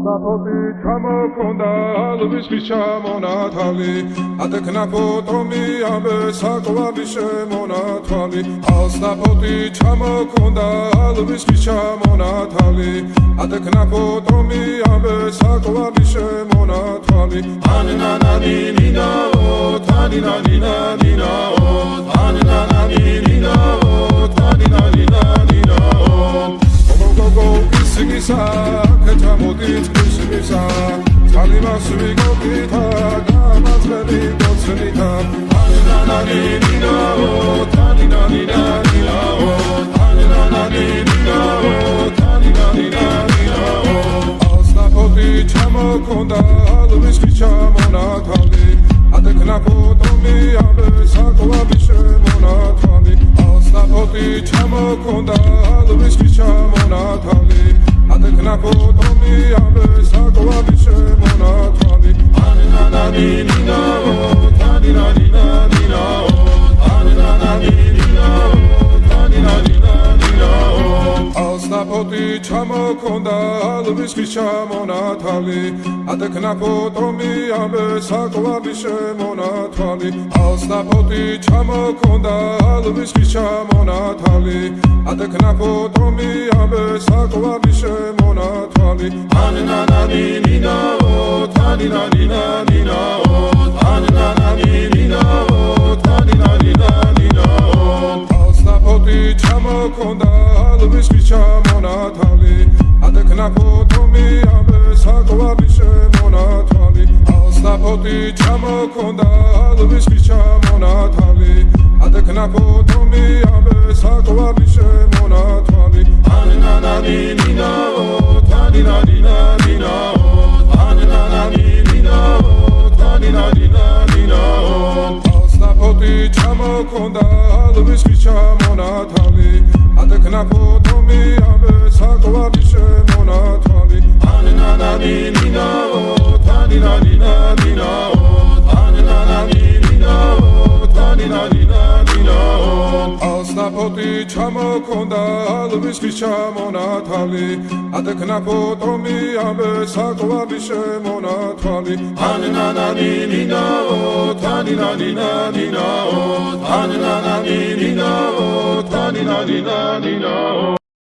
Alsapoti ჩამოქონდა ალვის ჩამონათალი ატექნა ფოტომი ამე საკვარი შემონათვალი Alsapoti ჩამოქონდა ალვის ჩამონათალი ატექნა ფოტომი ამე საკვარი შემონათვალი ანანანინინაო თანინანინანინაო ანანანინინაო თანინანინანინაო Go Sigisa, Katamodit, Sigisa, Talimas, Vigopita, Gamas, Vedi, Dotsenita, Anananina, Taninanina, Anananina, Taninanina, Alsapoti, Chamokonda, Luis Chamonatali, Ateknapo, Tomi, Abe, Sakwa, Bishemonatali, Alsapoti, Chamokonda, Luis Chamonatali, Atekna Potomi, Abe, Sakwa, Bishemonatali, Anananina, Taninanina, Anananina, Taninanina, Alsapoti, Chamokonda, Luis Chamonatali, Atekna Potomi, Abe, Sakwa, Bishemonatali, Alsapoti, Chamokonda, Luis Chamonatali, Atekna Potomi, Abe, Sakwa, Bishemonatali, Anananina, Taninanina, Anananina, Taninanina, Alsapoti, Chamokonda, Luis Chamonatali, Atekna Potomi, Abe, Sakwa, Bishemonatali, Alsapoti, Chamokonda, Luis Chamonatali, Atekna Potomi, Abe, Sakwa, Bishemonatali, Anananina, Taninanina, Anananina, Taninanina, Alsapoti, Chamokonda, Luis Chamonatali, Atekna Potomi, Abe, Sakwa, Bishemonatali, Anananina, Taninanina, Anananina, Taninanina, Alsapoti, Chamokonda, Luis Chamonatali, Atekna Potomi, Abe, Sakwa, Bishemonatali, Anananina, Taninanina, Anananina, Taninanina.